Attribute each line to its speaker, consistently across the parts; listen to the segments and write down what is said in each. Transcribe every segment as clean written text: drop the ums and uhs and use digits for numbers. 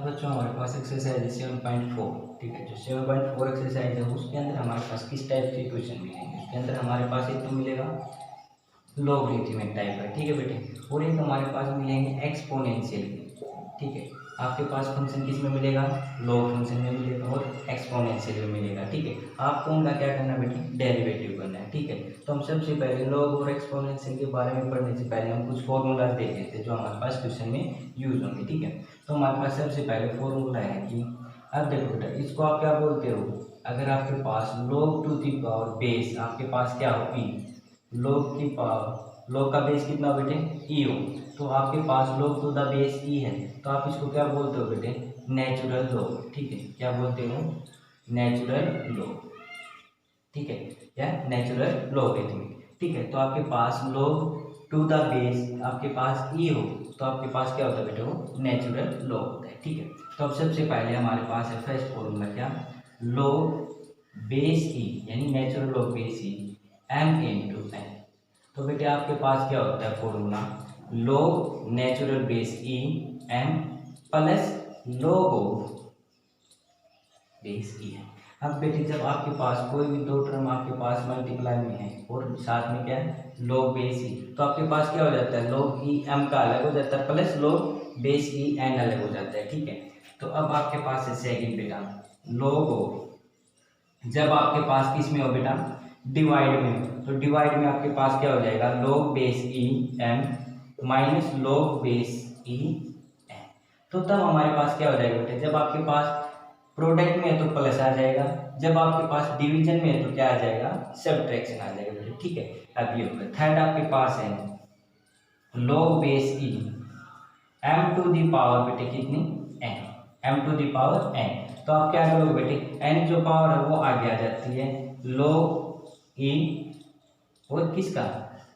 Speaker 1: बच्चों हमारे पास एक्सरसाइज है 7.4। ठीक है, जो 7.4 एक्सरसाइज है उसके अंदर हमारे पास किस टाइप के क्वेश्चन मिलेंगे। उसके अंदर हमारे पास एक तो मिलेगा लॉगरिथमिक टाइप का, ठीक है बेटे, और एक हमारे पास मिलेंगे एक्सपोनेंशियल के। ठीक है, आपके पास फंक्शन किस में मिलेगा, लॉग फंक्शन में मिलेगा और एक्सपोनेंशियल में मिलेगा। ठीक है, आपको उनका क्या करना है बेटे, डेरिवेटिव करना है। ठीक है, तो हम सबसे पहले लॉग और एक्सपोनेंशियल के बारे में पढ़ने से पहले हम कुछ फॉर्मूलाज देख लेते हैं जो हमारे पास क्वेश्चन में यूज होंगे। ठीक है, तो हमारे पास सबसे पहले फॉर्मूला है कि अब देखो बेटा, इसको आप क्या बोलते हो, अगर आपके पास log to the power base आपके पास क्या हो p, log की पावर, log का बेस कितना हो बेटे e हो, तो आपके पास log to the base e है, तो आप इसको क्या बोलते हो बेटे, नेचुरल लॉग। ठीक है, क्या बोलते हो, नेचुरल लॉग। ठीक है, या नेचुरल लॉगरिथमिक। ठीक है, तो आपके पास log टू द बेस आपके पास e हो, तो आपके पास क्या होता है बेटे, वो नेचुरल लॉग होता है। ठीक है, तो अब सबसे पहले हमारे पास है फर्स्ट फॉर्मूला क्या, log बेस e यानी natural log base e m into n। तो बेटे आपके पास क्या होता है formula, log natural base e m plus log of base e है। अब बेटे जब आपके पास कोई भी दो टर्म आपके पास मल्टीप्लाई में है और साथ में क्या है log बेस e, तो आपके पास क्या हो जाता है, log e m का अलग हो जाता है plus log base e n अलग हो जाता है। ठीक है, तो अब आपके पास है सेकंड बेटा, log ऑफ, जब आपके पास किस में हो बेटा, डिवाइड में हो, तो डिवाइड में आपके पास क्या हो जाएगा, log base e m minus log base e n। तो तब हमारे पास क्या हो जाएगा बेटा, जब आपके पास प्रोडक्ट में है तो प्लस आ जाएगा, जब आपके पास डिवीजन में है तो क्या आ जाएगा, सब्ट्रैक्शन आ जाएगा बेटा। ठीक है, अब ये होगा थर्ड आपके पास है log base e m to the power बेटे कितनी n, m to the power n। तो आप क्या करोगे बेटे, n जो पावर है वो आगे आ जाती है log e और किसका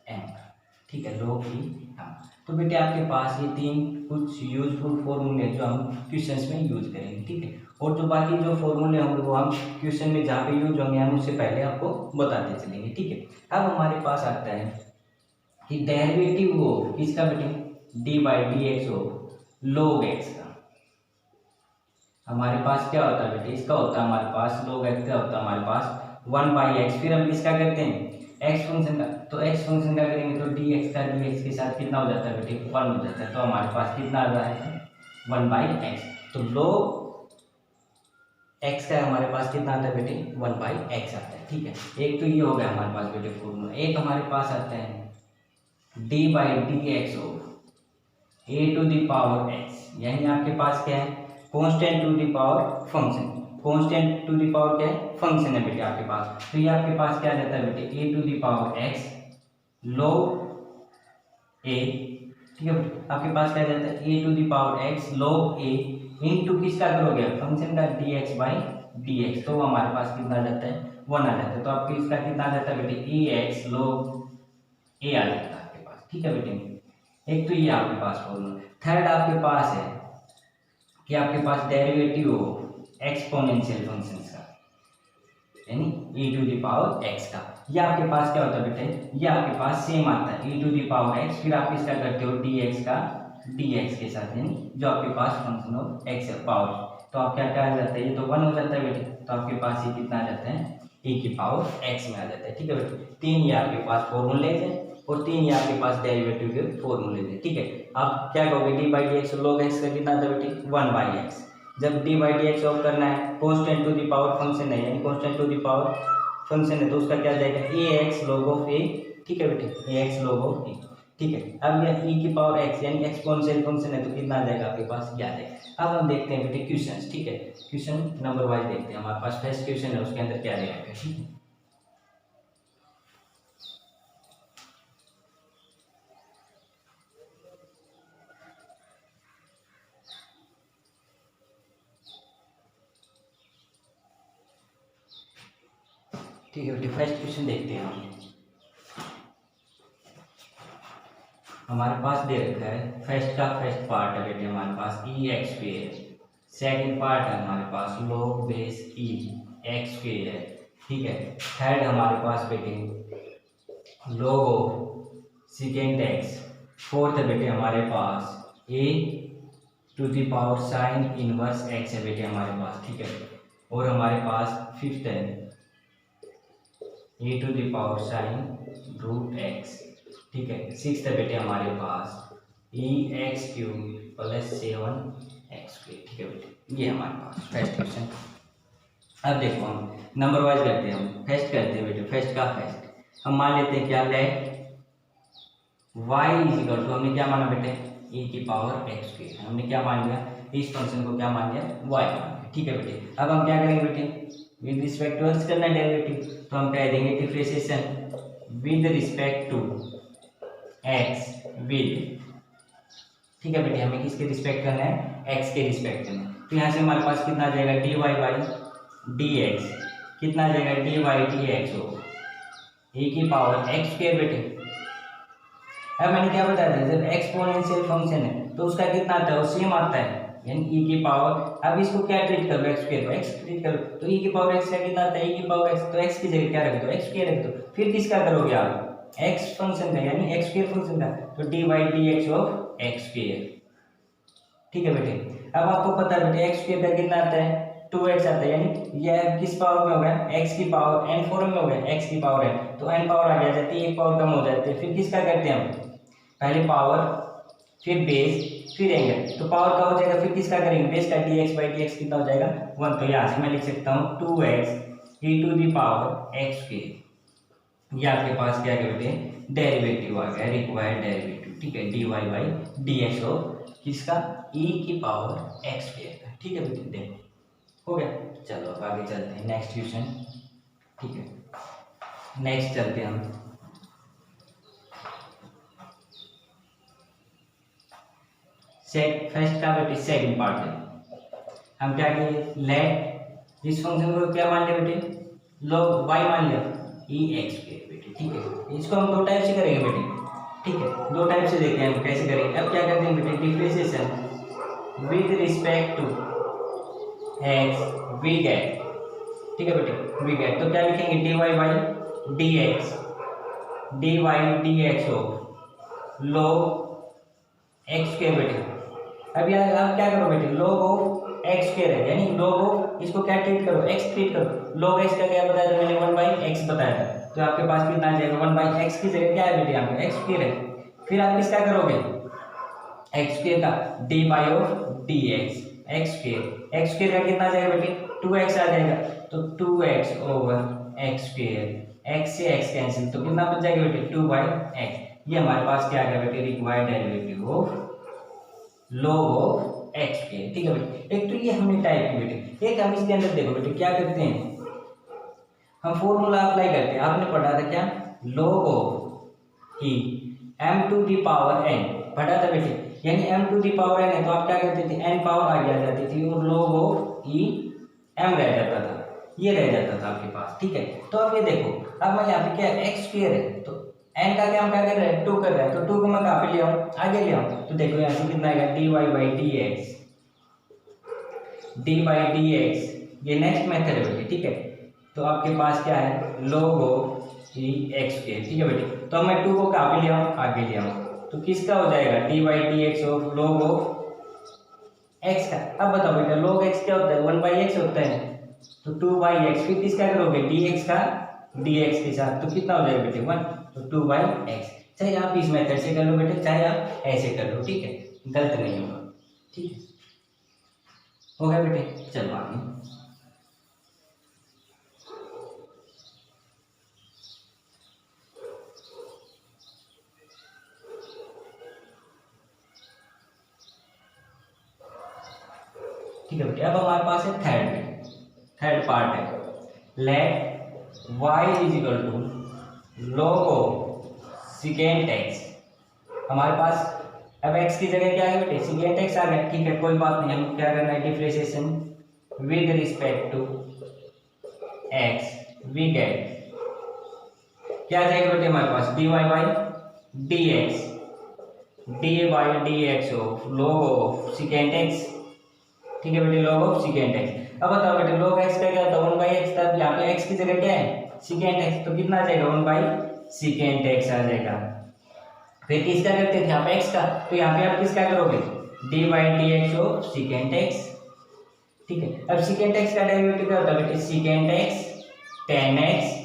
Speaker 1: m का। ठीक है, log e m। तो बेटे आपके पास ये तीन कुछ यूजफुल फॉर्मूले जो हम क्वेश्चंस में यूज करेंगे। ठीक है, और जो बाकी जो फॉर्मूले होंगे वो हम क्वेश्चन में जहाँ पे यूज होंगे हम उससे पहले आपको बताते चलेंगे। ठीक है, अब हमारे पास आता है कि डेरिवेटिव हो किसका बेटे, डी बाई डी एक्स हो log x का। हमारे पास क्या होता है बेटे, इसका होता है हमारे पास log x का होता है हमारे पास 1/x, फिर हम किसका करते हैं x फंक्शन का, तो x फंक्शन का करेंगे तो dx का dx के साथ कितना हो जाता है बेटे 1 हो जाता है, तो हमारे पास कितना आ रहा है 1/x। तो log x का हमारे पास कितना आता है बेटे 1/x आता है। ठीक है, एक तो ये हो गया हमारे पास बेटे फॉर्मूला। एक हमारे पास आता है d by d x of a to the power x, यानी आपके पास क्या है constant to the power function, constant to the power क्या है फंक्शन है बेटे आपके पास, तो ये आपके पास क्या जाता है बेटे a to the power x log a. ठीक है बेटे, आपके पास क्या जाता है a to the power x log a into किसका करोगे फंक्शन का d x by d x, तो हमारे पास कितना आ जाता है 1 आ जाता है, तो आपके इसका कितना आ जाता है बेटे ए एक्स log ए आ जाता है आपके पास। ठीक है बेटे, एक तो ये आपके पास फॉर्मूला। थर्ड आपके पास है कि आपके पास डेरिवेटिव हो एक्सपोनेंशियल फंक्शंस का, यानी e to the power x का। ये आपके पास क्या होता है बेटे, ये आपके पास सेम आता है e to the power x, फिर आप इसका करते हो dx का dx के साथ, यानी जो आपके पास फंक्शन ऑफ x पावर, तो आप क्या क्या आ जाता है, ये तो 1 हो जाता है बेटे, तो आपके पास ये कितना आ जाता है e की पावर x में आ जाता है। ठीक है बेटे, तीन ये आपके पास फॉर्मूले हैं और तीन ये आपके पास डेरिवेटिव के फॉर्मूले हैं। ठीक है, आप क्या कहोगे d by d x log x का कितना आता है बेटे 1/x, जब d by d x of करना है constant to the power function है, यानी constant to the power function है, तो उसका क्या जाएगा a x log of a. ठीक है बेटे, a x log of a. ठीक है, अब यह e की पावर x यानी एक्सपोनेंशियल फंक्शन है, तो कितना आ जाएगा आपके पास ये आ जाएगा। अब हम देखते हैं बेटे क्वेश्चंस। ठीक है, क्वेश्चन नंबर वाइज देखते हैं, हमारे पास फर्स्ट क्वेश्चन है उसके अंदर क्या रहेगा। ठीक है, ठीक है बेटे, फर्स्ट क्वेश्चन देखते हैं हम। हमारे पास दे रखा है फर्स्ट का फर्स्ट पार्ट है बेटे हमारे पास e x square, second part है हमारे पास log base e x square है। ठीक है, थर्ड हमारे पास बेटे log of second x, fourth है बेटे हमारे पास a to the power sine inverse x है बेटे हमारे पास, ठीक है। और हमारे पास फिफ्थ है a to the power sine root x, ठीक है। सिक्स्थ है बेटे हमारे पास e x cube plus 7x square, ठीक है बेटे। ये हमारे पास फर्स्ट क्वेश्चन। अब देखो हम नंबर वाइज करते हैं, हम फर्स्ट करते हैं बेटे, फर्स्ट का फर्स्ट हम मान लेते हैं क्या, let y is equal to, हमने क्या माना बेटे e की पावर x स्क्वायर, हमने क्या मान लिया, इस फंक्शन को क्या मान लिया, y मान लिया, ठीक है बेटे। अब हम क्या करेंगे बेटे, विद रिस्पेक्ट टू x करना डेरिवेटिव, तो हम कह देंगे differentiation with respect to x with, ठीक है बेटे। हमें किसके रिस्पेक्ट करना है, x के रिस्पेक्ट करना है। तो यहाँ से हमारे पास कितना आ जाएगा, dy बाई dx, कितना आ जाएगा, dy dx हो e की पावर x स्क्वायर बेटे। अब मैंने क्या बताया था, जब एक्सपोनेंशियल फंक्शन है तो उसका कितना आता है, वो सेम आता है, यानी e की पावर। अब इसको क्या ट्रीट करो, x स्क्वायर को x ट्रीट करो, तो e की पावर x का कितना आता है, e की पावर x, तो x की जगह क्या रख दो, x स्क्वायर रख दो। फिर किसका करोगे आप, x फंक्शन का, यानी x स्क्वायर फंक्शन का, तो dy dx of x square, ठीक है बेटे। अब आपको पता है बेटे x स्क्वायर का कितना आता है, 2x आता है, यानी यह किस पावर में हो गया, x की पावर n फॉर्म में हो गया, x की पावर n, तो n पावर आ जाती है, एक पावर कम हो जाती है। फिर किसका करते हैं हम, पहले पावर फिर बेस फिर एंगल, तो पावर का हो जाएगा, फिर किसका करेंगे, बेस का dx बाई dx कितना हो जाएगा 1, तो यहाँ से मैं लिख सकता हूँ 2x e to the power x square. ये आपके पास क्या है बेटे, डेरिवेटिव आ गया, रिक्वायर्ड डेरिवेटिव, ठीक है, dy बाई dx ऑफ किसका, e की पावर x स्क्वायर का, ठीक है बेटे। देखो हो गया, चलो अब आगे चलते हैं नेक्स्ट क्वेश्चन, ठीक है। नेक्स्ट चलते हैं हम फर्स्ट का बेटे सेकंड पार्ट है, हम क्या किए, लेट इस फंक्शन को क्या मान लिया बेटे, log y मान लिया e x स्क्वायर बेटे, ठीक है। इसको हम दो टाइप से करेंगे बेटे, ठीक है, दो टाइप से देखते हैं हम कैसे करेंगे। अब क्या करते हैं बेटे, differentiation with respect to x we get, ठीक है बेटे, वी गेट, तो क्या लिखेंगे, dy by dx, dy dx of log x square बेटे। अब यार आप क्या करो बेटे, log ऑफ x स्क्वायर है, यानी log ऑफ, इसको क्या ट्रीट करो, x ट्रीट करो, log x का क्या बताया था मैंने, 1 बाई x बताया था, तो आपके पास कितना आ जाएगा, 1 बाई x की जगह क्या है बेटे, यहाँ पे x स्क्वायर है। फिर आप किसका करोगे, x स्क्वायर का dy of dx x square का कितना आ जाएगा बेटे, 2x आ जाएगा, तो 2x over x square, x से x कैंसिल, तो कितना बच जाएगा बेटे, 2 बाई x। ये हमारे पास क्या आ गया बेटे, required derivative of log of x square, ठीक है बेटे। एक तो ये हमने टाइप की बेटे, एक हम इसके अंदर देखो बेटे क्या करते हैं, हम फॉर्मूला अप्लाई करते हैं, आपने पढ़ा था क्या, log of e m to the power n पढ़ा था बेटे, यानी m to the power n है, तो आप क्या करते थे, n पावर आगे आ जाती थी, और log ऑफ e m रह जाता था, ये रह जाता था आपके पास, ठीक है। तो अब ये देखो, अब मैं यहाँ पे क्या x स्क्वायर है, तो n का क्या हम क्या कर रहे हैं, 2 कर रहे हैं, तो 2 को मैं कहाँ पे ले आऊँ, आगे ले आऊँ, तो देखो यहाँ से कितना आएगा, dy by dx, dy by dx, ये नेक्स्ट मेथड है बेटे, ठीक है। तो आपके पास क्या है, log of e x square, ठीक है बेटे। तो अब मैं 2 को कहाँ पे ले आऊँ, आगे ले आऊँ, तो किसका हो जाएगा, dy by dx of log of x का। अब बताओ बेटा, log x क्या होता है, 1 बाई x होता है, तो 2 बाई x, फिर किसका करोगे, dx का dx के साथ, तो कितना हो जाएगा बेटे 1, तो 2 बाई x। चाहे आप इस मेथड से कर लो बेटे, चाहे आप ऐसे कर लो, ठीक है, गलत नहीं होगा, ठीक है, हो गया बेटे। चलो आगे, ठीक है बेटे। अब हमारे पास है थर्ड पार्ट है, let y is equal to log of second x। हमारे पास अब x की जगह क्या है बेटे, सेकेंड x आ गया, ठीक है, कोई बात नहीं, हम क्या करना है, differentiation with respect to x we get, क्या आ जाएगा बेटे हमारे पास, dy by dx, dy by dx of log of second x, ठीक है बेटे, log ऑफ सेकेंड x। अब बताओ बेटे, log x का क्या होता है, 1 बाई x था, यहाँ पे x की जगह क्या है, सेकेंड x, तो कितना आ जाएगा, 1 बाई सेकेंड x आ जाएगा। फिर किसका करते थे आप, x का, तो यहाँ पे आप किसका करोगे, D by d x of second x. ठीक है, अब सेकेंड एक्स का डेरिवेटिव क्या होता है बेटे, सेकेंड एक्स टेन एक्स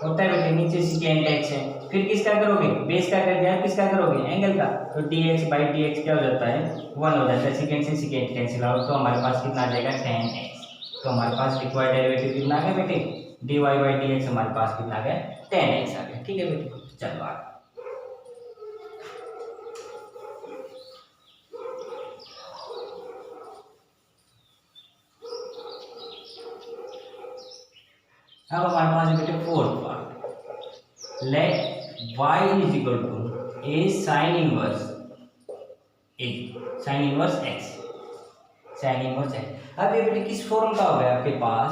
Speaker 1: होता है बेटे, नीचे सेकेंड एक्स है, फिर किसका करोगे, बेस का कर दिया, किसका करोगे, एंगल का, तो dx बाई dx क्या हो जाता है, 1 हो जाता है, सेकेंड से सेकेंड कैंसिल आउट, तो हमारे पास कितना आ जाएगा, tan x। तो हमारे पास रिक्वायर्ड डेरिवेटिव कितना आ गया बेटे, dy बाई dx हमारे पास कितना आ गया, tan x आ गया। ठीक है बेटे, चलो आगे। अब हमारे पास है बेटे fourth part, let y is equal to a sine inverse a, sine inverse x, sine inverse x। अब ये बेटे किस फॉर्म का हो गया आपके पास,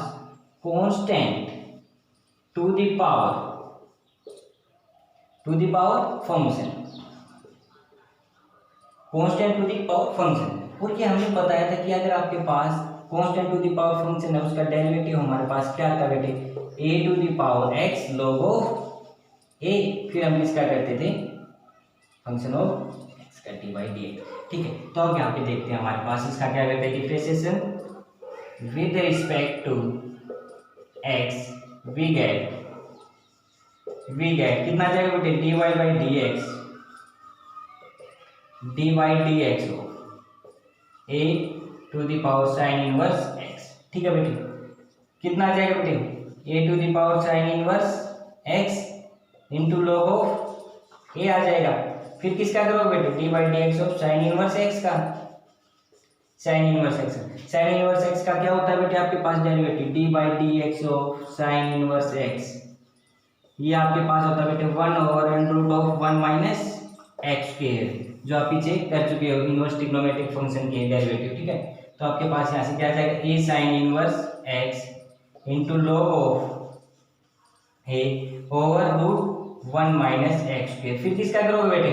Speaker 1: constant to the power function, constant to the power function. और ये हमने बताया था कि अगर आपके पास constant to the power function है, उसका डेरिवेटिव हमारे पास क्या था बेटे, a to the power x log of a, फिर हम इसका करते थे फंक्शन ऑफ x का डी बाई डी एक्स। ठीक है, तो अब यहाँ पे देखते हैं हमारे पास इसका क्या करते हैं, differentiation with respect to x, we get कितना जाएगा बेटे, d y by d x, d by d x a to the power sine inverse x। ठीक है बेटे, कितना आ जाएगा बेटे, a to the power sine inverse x into log of a आ जाएगा, फिर किसका करोगे बेटे, d by d x of sine inverse x का, sine inverse x, sine inverse x का क्या होता है बेटे आपके पास derivative, d by d x of sine inverse x, ये आपके पास होता है बेटे 1 over under root of 1 minus x square, जो आप पीछे कर चुके हो इनवर्स ट्रिग्नोमेट्रिक फंक्शन के डेरिवेटिव। ठीक है, तो आपके पास यहाँ से क्या आ जाएगा, a sine inverse x into log of a over root 1 minus x square, फिर किसका करोगे बेटे,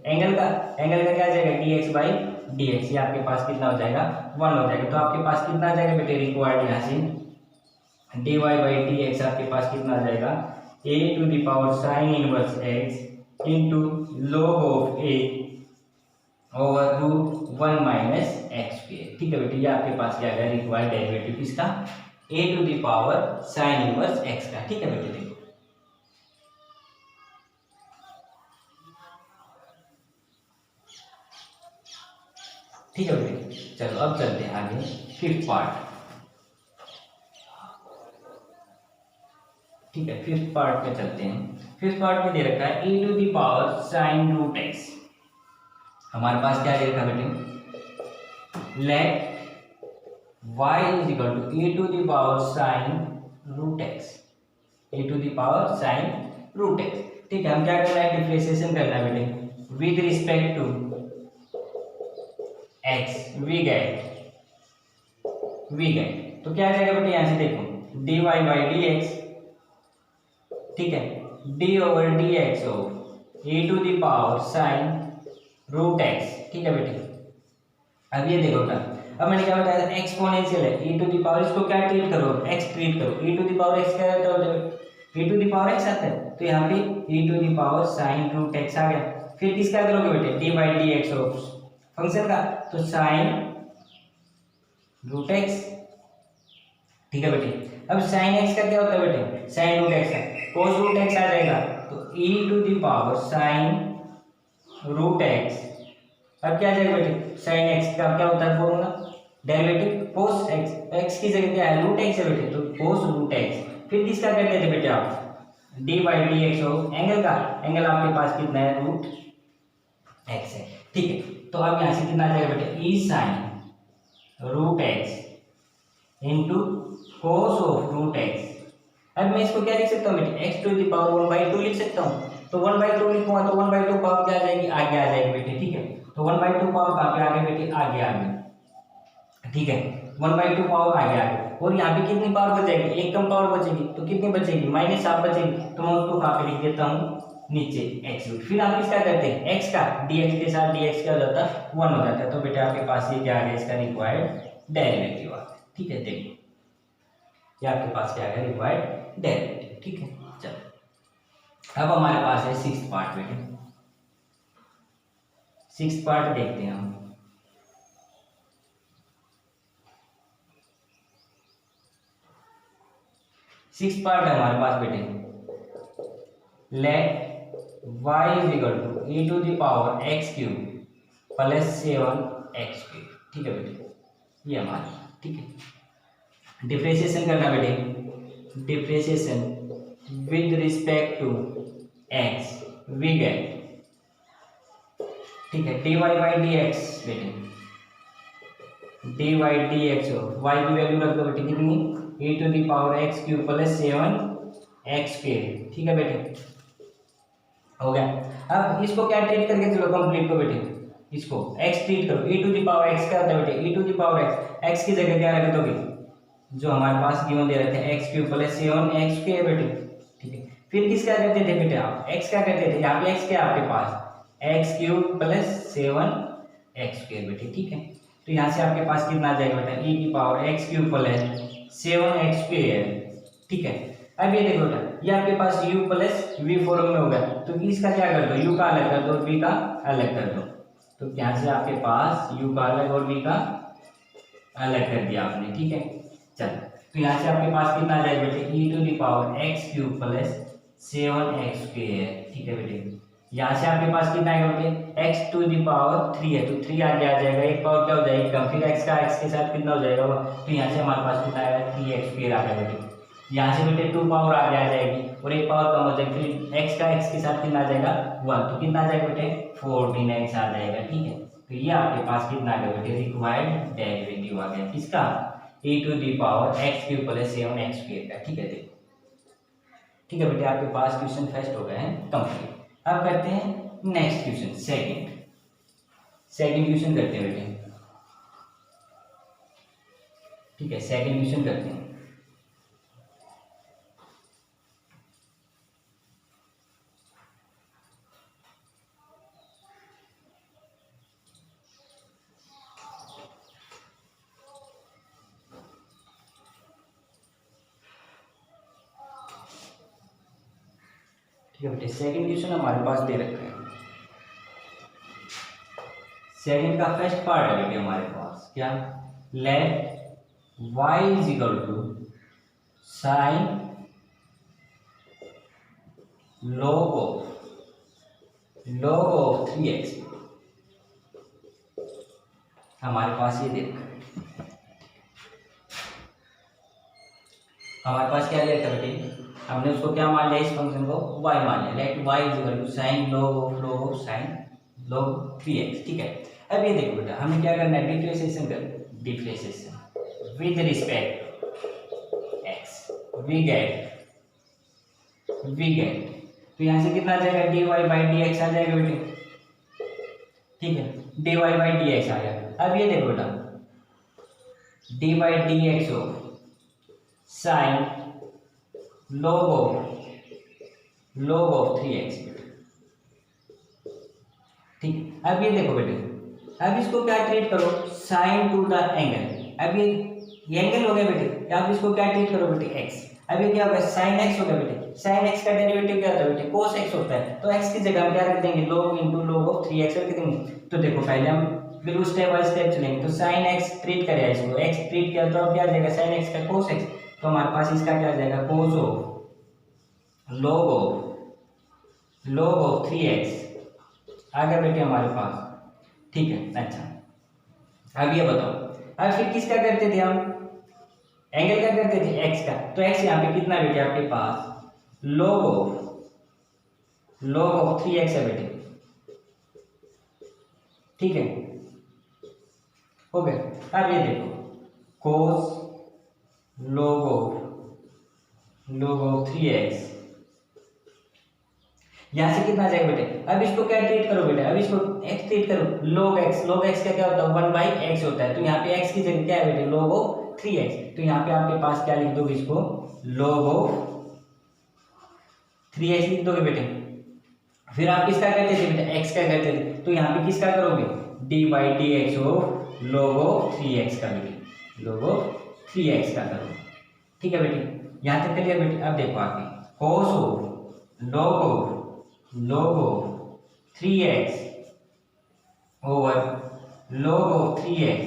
Speaker 1: एंगल का, एंगल का क्या आ जाएगा, dx बाई dx, ये आपके पास कितना हो जाएगा, 1 हो जाएगा। तो आपके पास कितना आ जाएगा बेटे रिक्वायर्ड, यहाँ से dy बाई dx आपके पास कितना आ जाएगा, a to the power sine inverse x into log of a over root 1 minus x square. ठीक है बेटे, ये आपके पास क्या है रिक्वायर्ड डेरिवेटिव किसका, a to the power sine inverse x का। ठीक है बेटे, देखो ठीक है बेटे, चलो अब चलते हैं आगे फिफ्थ पार्ट। ठीक है, फिफ्थ पार्ट में चलते हैं। फिफ्थ पार्ट में दे रखा है e to the power sine root x, हमारे पास क्या दे रखा है बेटे, let y is equal to e to the power sine root x, e to the power sine root x। ठीक है, हम क्या करना है, डिफरेंशिएशन करना है बेटे with respect to x, we get, तो क्या आ जाएगा बेटे, यहाँ से देखो dy बाई डी एक्स, ठीक है, d over d x of a to the power sine root x। ठीक है बेटे, अब ये देखो क्या, अब मैंने क्या बताया था, एक्सपोनेंशियल है, e टू द पावर, इसको क्या ट्रीट करो, x ट्रीट करो, e to the power x क्या आता है, e to the power x आता है, तो यहाँ पे e to the power sine root x आ गया, फिर किसका करोगे बेटे, d by d x of function का, तो साइन रूट x। ठीक है बेटे, अब साइन x का क्या होता है बेटे, साइन रूट x का cos रूट x आ जाएगा, तो e to the power sine root x। अब क्या आ जाएगा बेटे, साइन x का क्या होता है formula, derivative cos x, x की जगह क्या है, रूट x है बेटे, तो cos रूट x, फिर किसका कर देते बेटे आप, d by d x of angle का, एंगल आपके पास कितना है, रूट x है। ठीक है, तो अब यहाँ से कितना आ जाएगा बेटे, e sine root x into cos of root x। अब मैं इसको क्या लिख सकता हूँ बेटे, x टू द पावर 1/2 लिख सकता हूँ, तो 1/2 लिखूंगा तो 1/2 पावर क्या आ जाएगी, आगे आ जाएगी बेटे। ठीक है, तो 1/2 पावर कहाँ पे आ गई बेटे, आगे आ गई। ठीक है, 1/2 पावर आगे आ गई, और यहाँ पे कितनी पावर बचेगी, एक कम पावर बचेगी, तो कितनी बचेगी, -12 बचेगी, तो मैं उसको कहाँ पे लिख देता हूँ, नीचे x। फिर आप इसका करते हैं x का dx के साथ dx क्या हो जाता है, 1 हो जाता है, तो बेटे आपके पास ये क्या आ गया, इसका रिक्वायर्ड डेरिवेटिव आ गया। ठीक है, देखिए ये आपके पास क्या है, रिक्वायर्ड डेरिवेटिव। ठीक है, चलो अब हमारे पास है सिक्स्थ पार्ट बेटे, सिक्स्थ पार्ट देखते हैं हम। सिक्स पार्ट है हमारे पास बेटे, let y is equal to e to the power x cube plus 7x cube. ठीक है बेटे, ये हमारा, ठीक है। डिफरेंशिएशन करना बेटे, differentiation with respect to x we get, ठीक है, dy बाई डी एक्स बेटे, dy डी एक्स हो, y की वैल्यू रख दो बेटे कितनी, e to the power x cube plus 7x square. ठीक है बेटे, हो गया। अब इसको क्या ट्रीट करके चलो कंप्लीट को बेटे, इसको x ट्रीट करो, e to the power x क्या होता है बेटे, e to the power x की जगह क्या रख दोगे, जो हमारे पास गिवन दे रखे थे x cube plus 7x square बेटे। ठीक है, फिर किसका करते थे बेटे आप, x क्या करते थे, यहाँ पे x क्या आपके पास x cube plus 7x square बेटे। ठीक है, तो यहाँ से आपके पास कितना आ जाएगा बेटा, e की power x cube plus 7x square. ठीक है, अब ये देखो बेटा, ये आपके पास u प्लस वी फॉर्म में होगा, तो इसका क्या कर दो, u का अलग कर दो और v का अलग कर दो। तो यहाँ से आपके पास u का अलग और v का अलग कर दिया आपने। ठीक है, चल, तो यहाँ से आपके पास कितना आ जाएगा बेटे, e to the power x cube plus 7x square. ठीक है बेटे, यहाँ से आपके पास कितना आएगा बेटे, x टू द पावर 3 है, तो 3 आगे आ जाएगा, एक पावर क्या हो जाएगी कम, फिर x का x के साथ कितना हो जाएगा, तो यहाँ से हमारे पास कितना आएगा 3x स्क्वायर आ जाएगा बेटे। यहाँ से बेटे 2 पावर आगे आ जाएगी और एक पावर कम हो जाएगी, फिर x का x के साथ कितना आ जाएगा 1, तो कितना आ जाएगा बेटे 14x आ जाएगा। ठीक है, तो ये आपके पास कितना आ गया बेटे, रिक्वायर्ड डेरिवेटिव आ गया किसका, e to the power x cube plus 7x square का। ठीक है, देखो, ठीक है बेटे, आपके पास क्वेश्चन फर्स्ट हो गए हैं कंप्लीट। अब करते हैं नेक्स्ट क्वेश्चन, सेकंड क्वेश्चन करते हैं बेटे। ठीक है, सेकंड क्वेश्चन करते हैं। ठीक है बेटे, सेकंड क्वेश्चन हमारे पास दे रखा है। सेकंड का फर्स्ट पार्ट है बेटे हमारे पास, क्या, let y is equal to sine log of 3x। हमारे पास ये दे रखा है, हमारे पास क्या दे रखा है बेटे, हमने उसको क्या मान लिया, इस फंक्शन को y मान लिया, let y is equal to sine log of sine log 3x। ठीक है, अब ये देखो बेटा, हमें क्या करना है, डिफरेंशिएशन कर, differentiation with respect x we get, तो यहाँ से कितना आ जाएगा, dy बाई dx आ जाएगा बेटे। ठीक है, dy बाई dx आ गया। अब ये देखो बेटा, dy बाई dx हो साइन log ऑफ 3x। ठीक, अब ये देखो बेटे, अब इसको क्या ट्रीट करो, साइन टू द एंगल। अब ये एंगल हो गया बेटे, अब इसको क्या ट्रीट करो बेटे, x। अब ये क्या होगा, साइन x हो गया बेटे, साइन x का डेरिवेटिव क्या होता है बेटे, cos x होता है, तो x की जगह हम क्या रख देंगे, log into log of 3x रख देंगे। तो देखो पहले हम बिल्कुल स्टेप बाय स्टेप चलेंगे, तो साइन x ट्रीट करेगा इसको, x ट्रीट किया तो अब क्या आ जाएगा, साइन x का cos x, तो हमारे पास इसका क्या आ जाएगा, cos of log of 3x आ गया बेटे हमारे पास। ठीक है, अच्छा, अब ये बताओ, अब फिर किसका करते थे हम, एंगल का करते थे, x का, तो x यहाँ पे कितना बेटे आपके पास, log ऑफ 3x है बेटे। ठीक है, हो गया। अब ये देखो, cos log ऑफ 3x, यहाँ से कितना आ जाएगा बेटे, अब इसको क्या ट्रीट करो बेटे, अब इसको x ट्रीट करो, log x का क्या होता है, 1 बाई x होता है, तो यहाँ पे x की जगह क्या है बेटे, log ऑफ 3x, तो यहाँ पे आपके पास क्या लिख दोगे, इसको log ऑफ 3x लिख दोगे बेटे। फिर आप किसका करते थे बेटे, x का करते थे, तो यहाँ पे किसका करोगे, dy by dx of log of 3x का बेटे, log ऑफ 3x का करो। ठीक है बेटे, यहाँ तक क्लियर बेटे। अब देखो आगे, cos of log of 3x over log of 3x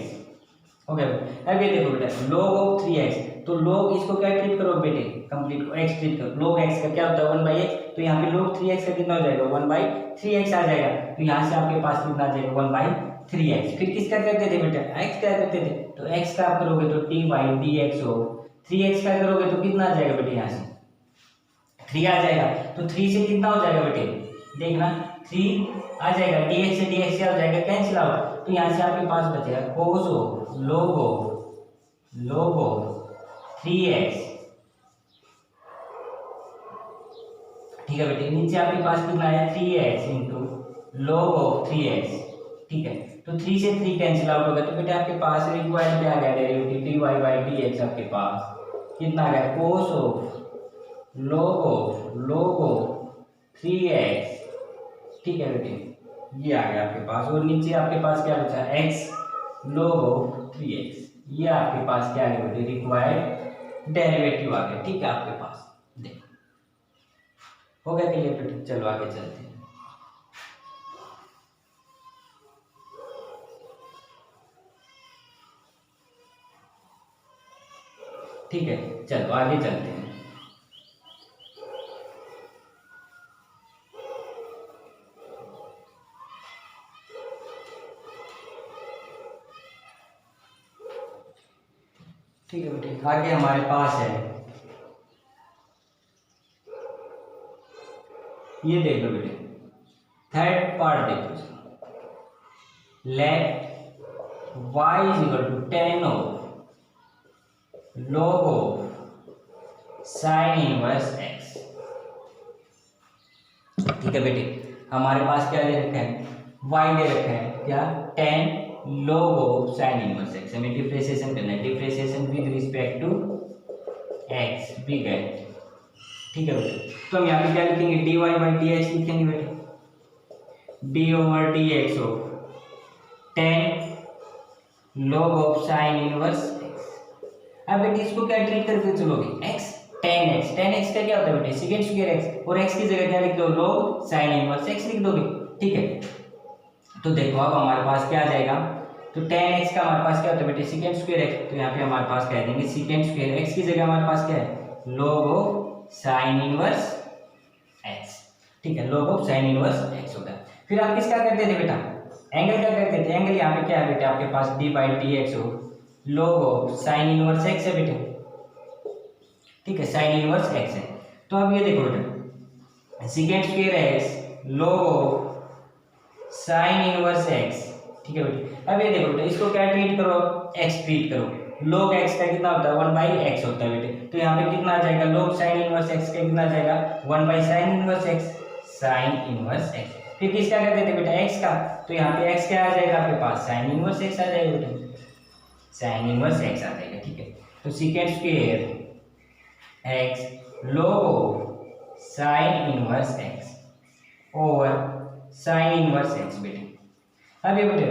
Speaker 1: okay अब ये देखो बेटा log ऑफ 3x, तो log इसको क्या ट्रीट करो बेटे, कंप्लीट को x ट्रीट करो। log x का क्या होता है 1/x, तो यहाँ पे log 3x का कितना हो जाएगा 1/3x आ जाएगा, तो यहाँ से आपके पास कितना आ जाएगा 1/3x। फिर किसका करते थे बेटा x क्या करते थे, तो x का आप करोगे तो d/dx हो, 3x का करोगे तो कितना आ जाएगा बेटे यहाँ से 3 आ जाएगा, तो 3 से कितना हो जाएगा बेटे देखना 3 आ जाएगा, dx से dx क्या हो जाएगा कैंसिल आउट, तो यहाँ से आपके पास बचेगा cos log 3x, ठीक है बेटे। नीचे आपके पास कितना है 3x into log of 3x, ठीक है। तो 3 से 3 कैंसिल आउट होगा, तो बेटे आपके पास रिक्वायर्ड क्या आ गया डेरिवेटिव dy/dx आपके पास कितना आ गया cos log ऑफ 3x, ठीक है बेटे ये आ गया आपके पास। और नीचे आपके पास क्या बचा x log ऑफ 3x, ये आपके पास क्या है बेटे रिक्वायर्ड डेरिवेटिव आ गया, ठीक है आपके पास। देखो हो गया क्लियर बेटे, चलो आगे चलते हैं। ठीक है चलो आगे चलते हैं। ठीक है बेटे आगे हमारे पास है, ये देख लो बेटे थर्ड पार्ट देखो इसका, let y is equal to tan of log of sin inverse x, ठीक है बेटे हमारे पास क्या दे रखा है y दे रखा है क्या tan log of sin inverse x, हमें डिफरेंशिएशन करना है, differentiation with respect to x big है, ठीक है बेटे। तो हम यहाँ पे क्या लिखेंगे dy/dx लिखेंगे बेटे, d/dx of tan log of sin inverse x। अब बेटे इसको क्या ट्रीट करके चलोगे x tan x का क्या होता है बेटे सेकंड स्क्वायर x, और x की जगह क्या लिख दो log sin इनवर्स x लिख दोगे, ठीक है। तो देखो अब हमारे पास क्या आ जाएगा, तो tan x का हमारे पास क्या होता है बेटे सेकंड स्क्वायर x, तो यहाँ पे हमारे पास कह देंगे सेकंड स्क्वायर x की जगह हमारे पास क्या है log of sin inverse x, ठीक है log of sin inverse x होता है। फिर आप किसका करते थे बेटा एंगल का करते थे, एंगल यहाँ पे क्या है बेटा आपके पास d/dx हो log of sin inverse x है बेटे, ठीक है sin इनवर्स x है। तो अब ये देखो बेटा second square x log of sin inverse x, ठीक है बेटे। अब ये देखो बेटा इसको क्या ट्रीट करो x ट्रीट करो, log x का कितना होता है 1/x होता है बेटे, तो यहाँ पे कितना आ जाएगा log sin इनवर्स x का कितना आ जाएगा 1/sin inverse x, sin inverse x। फिर किसका करते थे बेटा x का, तो यहाँ पे x क्या आ जाएगा आपके पास sin इनवर्स x आ जाएगा बेटा, sin इनवर्स x आ जाएगा, ठीक है। तो second square x log sin inverse x over sin inverse x बेटे। अब ये बेटे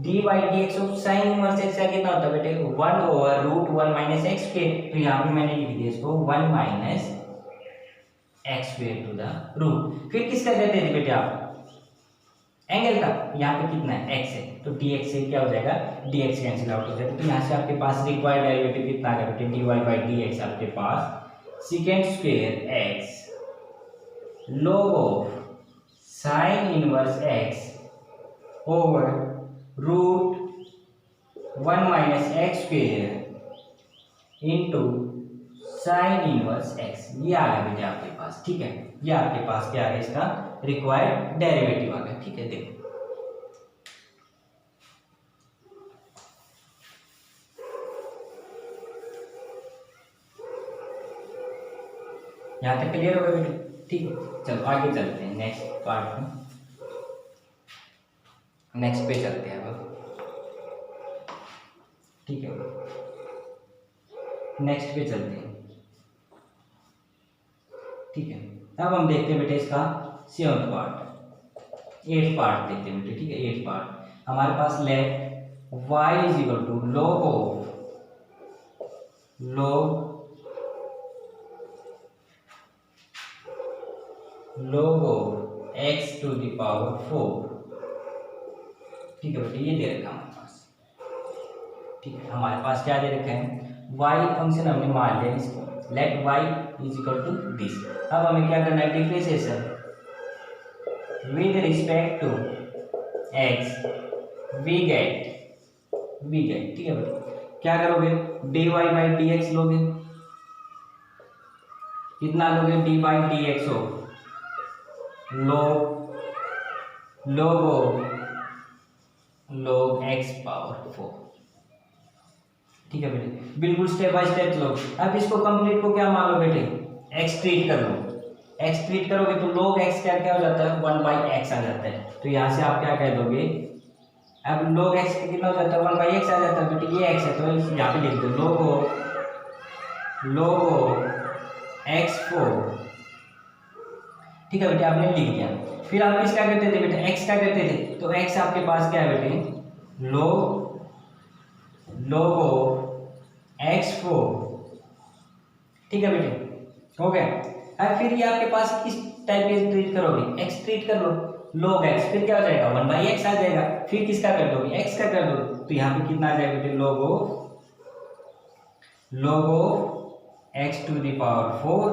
Speaker 1: d/dx of sin inverse x का कितना होता है बेटे 1/√1 - x स्क्वायर, तो यहाँ पे मैंने लिख दिया इसको 1 - x square to the root. फिर किसका करते थे बेटे आप एंगल का, यहाँ पे कितना है x है, तो dx से क्या हो जाएगा dx कैंसिल आउट हो जाएगा, तो यहाँ से आपके पास रिक्वायर्ड डेरिवेटिव कितना आ गया बेटे dy/dx आपके पास second square x log of sin inverse x over √1 - x square into sin inverse x, ये आ गया बेटे आपके पास, ठीक है। ये आपके पास क्या है इसका रिक्वायर्ड डेरिवेटिव आ गया, ठीक है। देखो यहाँ तक क्लियर होगा बेटे, ठीक है। चलो आगे चलते हैं नेक्स्ट पार्ट में, नेक्स्ट पे चलते हैं अब, ठीक है नेक्स्ट पे चलते हैं, ठीक है। अब हम देखते हैं बेटे इसका 7th पार्ट, 8th पार्ट देखते हैं बेटे, ठीक है। 8th पार्ट हमारे पास let y is equal to log of x to the power 4, ठीक है बेटे ये दे रखा हमारे पास, ठीक है, हमारे पास क्या दे रखा है, y फंक्शन हमने मान लिया इसको, let y is equal to this. अब हमें क्या करना है, differentiation with respect to x we get, ठीक है बेटा, क्या करोगे, dy बाई dx लोगे, कितना लोगे, dy बाई dx हो log x पावर 4, ठीक है बेटे, बिल्कुल स्टेप बाय स्टेप लो। अब इसको कंप्लीट को क्या मान लो बेटे, x ट्रीट कर लो, x ट्रीट करोगे तो log x क्या क्या हो जाता है, 1 बाई एक्स आ जाता है, तो यहाँ से आप क्या कह दोगे, अब log x कितना हो जाता है, 1 बाई एक्स आ जाता है बेटे, ये x है तो यहाँ पे लिख दो log x4, ठीक है बेटे, आपने लिख दिया। फिर आप किस क्या करते थे बेटे, x क्या करते थे, तो x आपके पास क्या है बेटे, log x4, ठीक है बेटे, हो गया। अब फिर ये आपके पास किस टाइप के ट्रीट करोगे, x ट्रीट कर लो, log x, फिर क्या हो जाएगा, 1 बाई एक्स आ जाएगा, फिर किसका कर दोगे, x का कर दो, तो यहाँ पे कितना आ जाएगा बेटे, log x to the power 4।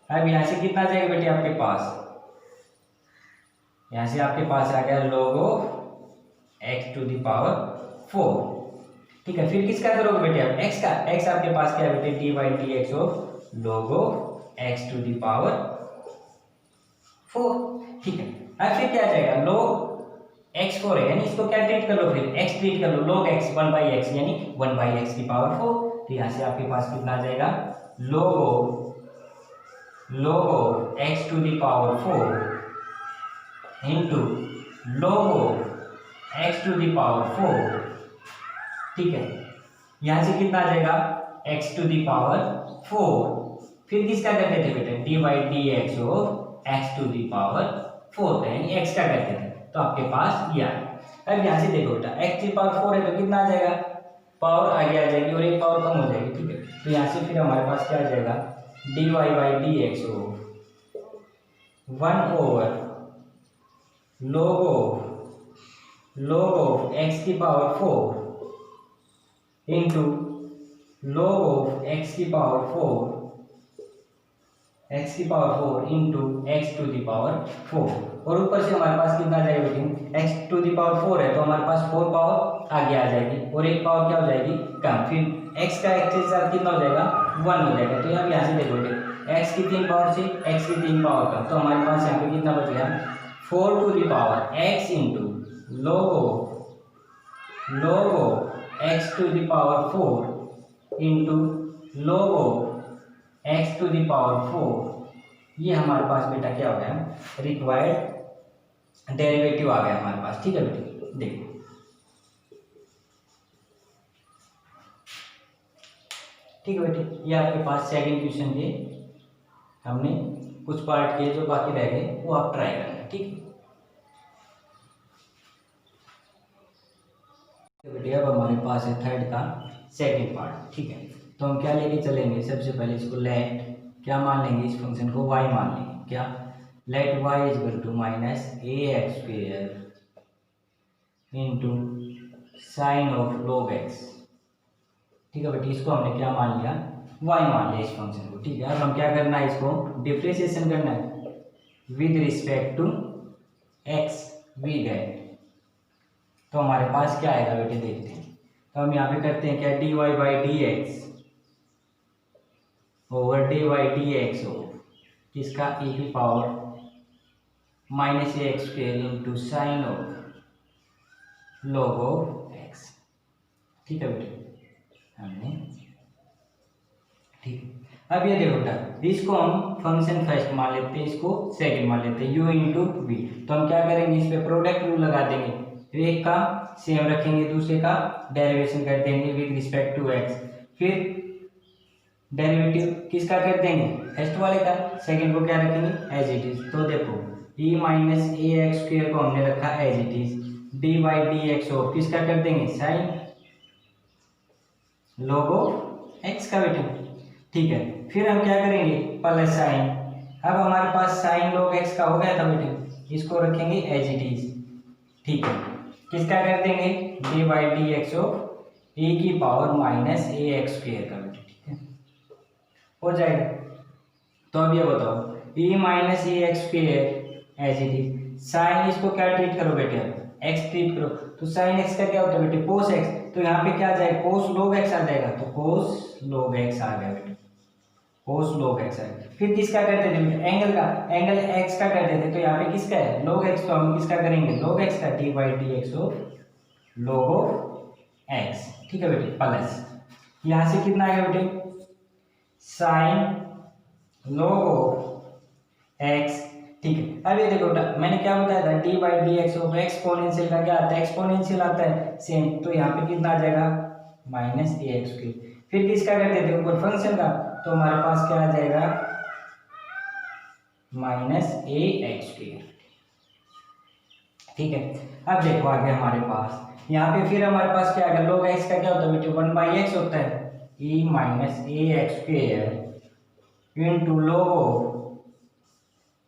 Speaker 1: अब यहाँ से कितना जाएगा बेटे आपके पास, यहाँ से आपके पास आ गया log x to the power 4, ठीक है। फिर किसका करोगे बेटे आप, x का, x आपके पास क्या है बेटे, d by d x of log x to the power 4, ठीक है। अब फिर क्या आ जाएगा, log x4 है, यानी इसको क्या ट्रीट कर लो, फिर x ट्रीट कर लो, log x 1 बाई एक्स, यानी 1 बाई एक्स की पावर 4, तो यहाँ से आपके पास कितना आ जाएगा, log x to the power 4 into log x to the power 4, ठीक है। यहाँ से कितना आ जाएगा, x टू द पावर 4, फिर किसका करते थे बेटे, d by d x of x to the power 4 का, यानी x का करते थे, तो आपके पास ये आ गया। अब यहाँ से देखो बेटा, x की पावर 4 है तो कितना आ जाएगा, पावर आगे आ जाएगी और एक पावर कम हो जाएगी, ठीक है। तो यहाँ से फिर हमारे पास क्या आ जाएगा, d y by d x of 1 over log of x की power 4 into log of x की power 4 into x to the power 4, और ऊपर से हमारे पास कितना आ जाएगा बेटे, x टू द पावर 4 है तो हमारे पास 4 पावर आगे आ जाएगी और एक पावर क्या हो जाएगी, कम, फिर x का x के साथ कितना हो जाएगा, 1 हो जाएगा। तो यहाँ से देखो बेटे, x की 3 पावर से x की 3 पावर कम, तो हमारे पास यहाँ पे कितना बच गया, 4 to the power x into log x to the power 4 into log x to the power 4, ये हमारे पास बेटा क्या हो गया, रिक्वायर्ड डेरिवेटिव आ गया हमारे पास, ठीक है बेटे। देखो ठीक है बेटे, ये आपके पास सेकंड क्वेश्चन के हमने कुछ पार्ट किए, जो बाकी रह गए वो आप ट्राई करना, ठीक है बेटे। अब हमारे पास है थर्ड का सेकंड पार्ट, ठीक है। तो हम क्या लेके चलेंगे, सबसे पहले इसको लेट क्या मान लेंगे, इस फंक्शन को y मान लेंगे, क्या, let y is equal to minus a x square into sine of log x, ठीक है बेटे। इसको हमने क्या मान लिया, y मान लिया इस फंक्शन को, ठीक है। अब हम क्या करना है, इसको डिफरेंशिएशन करना है with respect to x we get, तो हमारे पास क्या आएगा बेटे, देखते हैं। तो हम यहाँ पे करते हैं क्या, d y by d x over d y d x हो किसका, e की power minus a x square into sine of log of x, ठीक है बेटे, हमने ठीक। अब ये देखो बेटा, इसको हम फंक्शन फर्स्ट मान लेते हैं, इसको सेकंड मान लेते हैं, u इंटू वी। तो हम क्या करेंगे, इस पे प्रोडक्ट रूल लगा देंगे, एक का सेम रखेंगे, दूसरे का डेरिवेशन कर देंगे विद रिस्पेक्ट टू x, फिर डेरिवेटिव किसका कर देंगे, फर्स्ट वाले का, सेकंड को क्या रखेंगे एज इट इज। तो देखो e minus a x square को हमने रखा as it is, d by d x of किसका कर देंगे, साइन log ऑफ x का बेटा, ठीक है। फिर हम क्या करेंगे, प्लस साइन, अब हमारे पास साइन log x का हो गया था बेटे, इसको रखेंगे एज इट इज, ठीक है। किसका कर देंगे, d by d x of a की power minus a x square का बेटे, ठीक है, हो जाएगा। तो अब ये बताओ a minus a x square as it is, since इसको क्या ट्रीट करो बेटे, अब एक्स ट्रीट करो, तो साइन एक्स का क्या होता है बेटे कोस एक्स, तो यहाँ पे क्या आ जाएगा कोस लॉग एक्स आ जाएगा, तो कोस लॉग एक्स आ गया बेटे, कोस लॉग एक्स है। फिर किसका करते थे बेटे एंगल का, एंगल एक्स का करते थे, तो यहाँ पे किसका है लॉग एक्स, तो हम किसका करेंगे लॉग एक्स का, d by d x of log of x, ठीक है बेटे, प्लस यहाँ से कितना आ गया बेटे साइन लॉग ऑफ एक्स, ठीक है। अब ये देखो मैंने क्या बताया था D by d x of exponential का क्या आता है एक्सपोनेंशियल आता है सेम, तो यहाँ पे कितना आ जाएगा माइनस ए एक्स स्क्वायर। फिर किसका करते थे ऊपर फंक्शन का, तो हमारे पास क्या आ जाएगा माइनस ए एक्स स्क्वायर, ठीक है। अब देखो आगे हमारे पास यहाँ पे फिर हमारे पास क्या आ गया log x का क्या होता है बेटे 1/x होता है, e minus a x square into log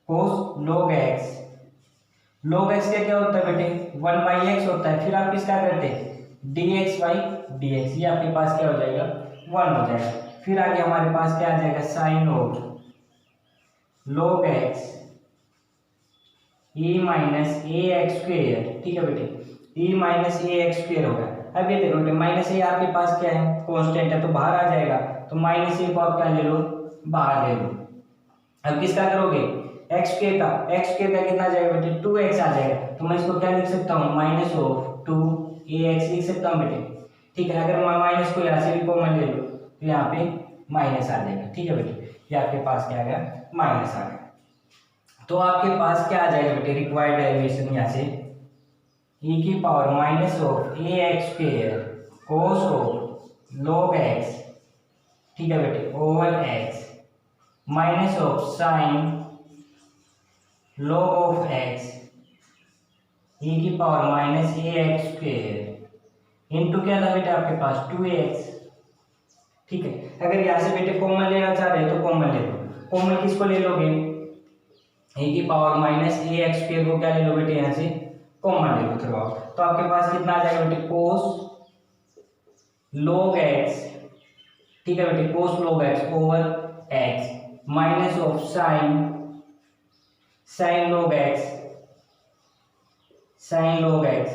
Speaker 1: cos log x, log x का क्या होता है बेटे 1/x होता है, फिर आप किसका करते dx बाई dx, ये आपके पास क्या हो जाएगा 1 हो जाएगा। फिर आगे हमारे पास क्या आ जाएगा sine of log x e minus a x square, ठीक है बेटे, e minus a x square होगा। अब ये देखो बेटे माइनस ए आपके पास क्या है कांस्टेंट है, तो बाहर आ जाएगा, तो माइनस ए को आप क्या ले लो बाहर ले लो। अब किसका करोगे एक्स स्क्वायर का, एक्स स्क्वायर का कितना आ जाएगा बेटे 2x आ जाएगा, तो मैं इसको क्या लिख सकता हूँ माइनस ऑफ 2ax लिख सकता हूँ बेटे, ठीक है। अगर मैं माइनस को यहाँ से भी कॉमन ले लो तो यहाँ पे माइनस आ जाएगा, ठीक है बेटे, ये आपके पास क्या आ गया माइनस आ गया। तो आपके पास क्या आ जाएगा बेटे रिक्वायर्ड डेरिवेशन यहाँ से e की power minus of A x square cos of log x, ठीक है बेटे, over x minus of sine log of x e की power minus a x square into क्या था बेटे आपके पास 2ax, ठीक है। अगर यहाँ से बेटे कॉमन लेना चाह रहे हो तो कॉमन ले लो, कॉमन किसको ले लोगे ए की power minus a x square को क्या ले लो बेटे यहाँ से कॉमन ले लो थ्रू आउट, तो आपके पास कितना आ जाएगा बेटे कोस log x, ठीक है बेटे कोस log x over x minus of sine log x,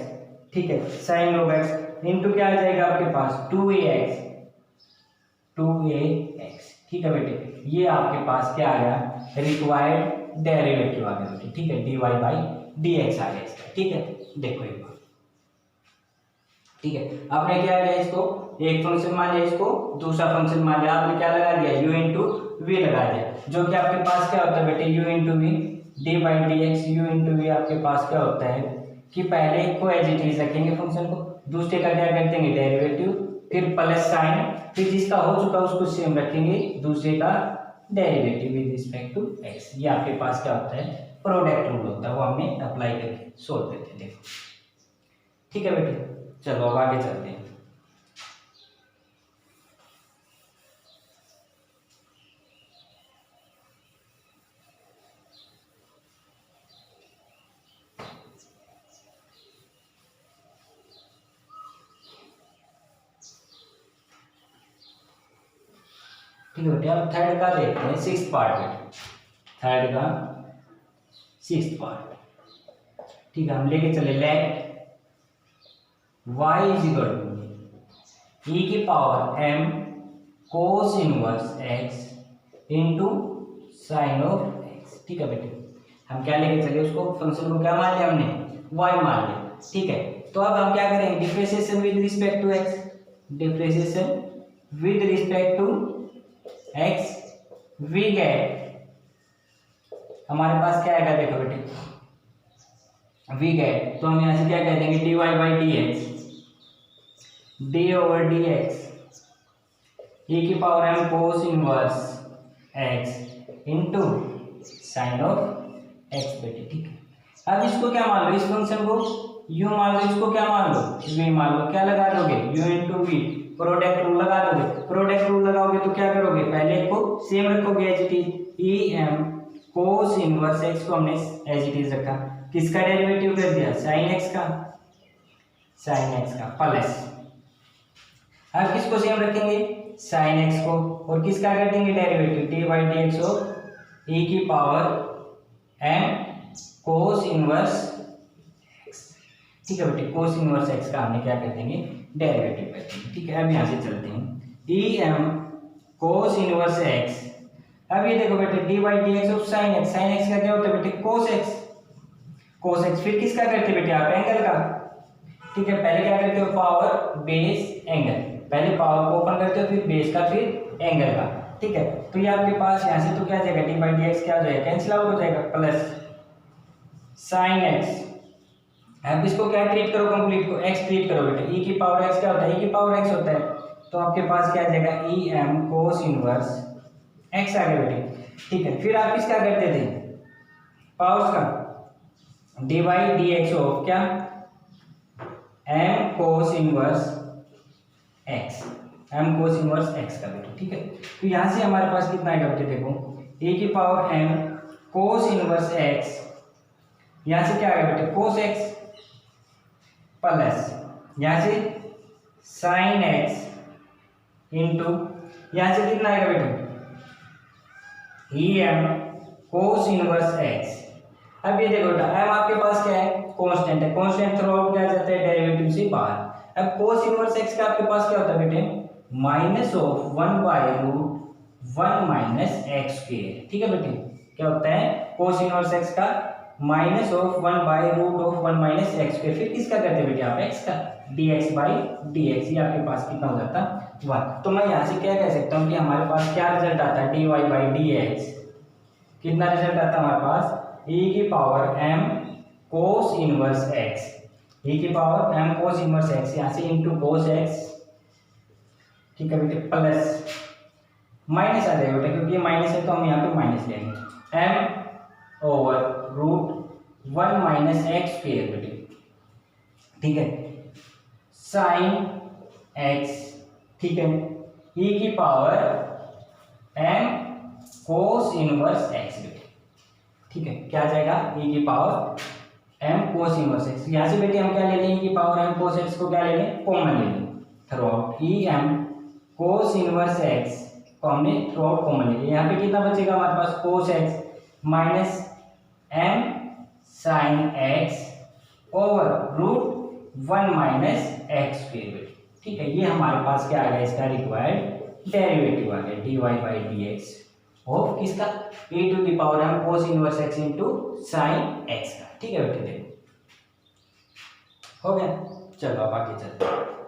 Speaker 1: ठीक है, साइन log x इंटू क्या आ जाएगा आपके पास 2ax, ठीक है बेटे, ये आपके पास क्या आ गया रिक्वायर्ड डेरिवेटिव आ गया बेटे, ठीक है, dy बाई dx आ गया इसका, ठीक है। देखो एक बार, ठीक है, आपने क्या किया इसको एक फंक्शन मान लिया, इसको दूसरा फंक्शन मान लिया, आपने क्या लगा दिया u इंटू वी लगा दिया, जो कि आपके पास क्या होता है बेटे u into v d by d x, u into v आपके पास क्या होता है कि पहले एक को एज इट इज रखेंगे फंक्शन को, दूसरे का क्या कर देंगे डेरिवेटिव, फिर प्लस साइन, फिर जिसका हो चुका उसको सेम रखेंगे, दूसरे का derivative with respect to x, ये आपके पास क्या होता है प्रोडक्ट रूल होता है, वो हमने अप्लाई करके सोल्व करते हैं, देखो, ठीक है बेटे। चलो अब आगे चलते हैं। ठीक है बेटे, अब थर्ड का देखते हैं, सिक्स्थ पार्ट में, थर्ड का सिक्स्थ पार्ट, ठीक है, हम लेके चले let y is equal to e की power m cos inverse x into sine of x, ठीक है बेटे, हम क्या लेके चले उसको फंक्शन को क्या मान लिया हमने y मान लिया, ठीक है। तो अब हम क्या करेंगे differentiation with respect to x, differentiation with respect to x, we get हमारे पास क्या आएगा देखो बेटे वी गेट, तो हम यहाँ से क्या कह देंगे dy by d x, D over d x e की power m cos inverse x into sine of x बेटे, ठीक है। अब इसको क्या मान लो इस फंक्शन को u मान लो, इसको क्या मान लो v मान लो, क्या लगा दोगे u into v, product rule लगा दोगे, प्रोडक्ट रूल लगाओगे तो क्या करोगे पहले को सेम रखोगे as it is e m cos inverse x को हमने एज इट इज रखा, किसका डेरिवेटिव कर दिया साइन x का प्लस अब किसको सेम रखेंगे, साइन एक्स को, और किसका कर देंगे derivative, d by d x of e की power m cos inverse x. ठीक है बेटे, कोस इनवर्स एक्स का हमने क्या कर देंगे डेरिवेटिव कर देंगे। ठीक है, अब यहाँ से चलते हैं, e m cos inverse x. अब ये देखो बेटे d by d x of sine x, sine x का क्या होता है बेटे कोस एक्स, कोस एक्स फिर किसका करते बेटे आप एंगल का। ठीक है, पहले क्या करते हो पावर बेस एंगल, पहले पावर को ओपन करते हो फिर बेस का फिर एंगल का। ठीक है, तो ये आपके पास यहाँ से तो क्या आ जाएगा डी बाई डी एक्स क्या हो जाएगा कैंसिल आउट हो जाएगा, प्लस साइन एक्स। अब इसको क्या ट्रीट करो कंप्लीट को एक्स ट्रीट करो बेटे, ई की पावर एक्स क्या होता है, ई की पावर एक्स होता है, तो आपके पास क्या आ जाएगा e m cos inverse x आ गया बेटे। ठीक है, फिर आप किसका करते थे पावर्स का, d by d x of क्या m cos inverse x, m cos inverse x का बेटे। ठीक है, तो यहाँ से हमारे पास कितना आएगा बेटे, देखो ए की power m cos inverse x, यहाँ से क्या आएगा बेटे कोस एक्स, प्लस यहाँ से साइन एक्स इंटू यहाँ से कितना आएगा बेटे e m cos inverse x. अब ये देखो बेटा एम आपके पास क्या है कांस्टेंट है, कांस्टेंट थ्रू आउट क्या जाता है डेरिवेटिव से बाहर। अब कोस इनवर्स एक्स का आपके पास क्या होता है बेटे minus of 1 by root 1 minus x square. ठीक है बेटे, क्या होता है कोस इनवर्स एक्स का minus of 1 by root of 1 minus x square, फिर किसका करते हैं बेटे आप एक्स का, dx बाई dx, ये आपके पास कितना हो जाता 1। तो मैं यहाँ से क्या कह सकता हूँ कि हमारे पास क्या रिजल्ट आता है dy बाई dx, कितना रिजल्ट आता है हमारे पास e की power m cos inverse x, e की power m cos inverse x, यहाँ से इंटू कोस x। ठीक है बेटे, प्लस माइनस आ जाएगा बेटा, क्योंकि ये माइनस है तो हम यहाँ पे माइनस लेंगे, m over root 1 minus x square बेटे। ठीक है, साइन एक्स, ठीक है e की power m cos inverse x बेटे। ठीक है, क्या आ जाएगा e की power m cos inverse x, यहाँ से बेटे हम क्या ले लें e की पावर m कोस एक्स को क्या ले लें कॉमन ले लें throughout, e m cos inverse x को हमने थ्रू आउट कॉमन ले लिया, यहाँ पे कितना बचेगा हमारे पास cos x minus m sine x over root 1 minus x square. ठीक है, ये हमारे पास क्या आ गया इसका रिक्वायर्ड डेरिवेटिव आ गया d y by d x of किसका e to the power m cos inverse x into sine x का। ठीक है बेटे, देखो हो गया, चलो अब आगे चलते हैं।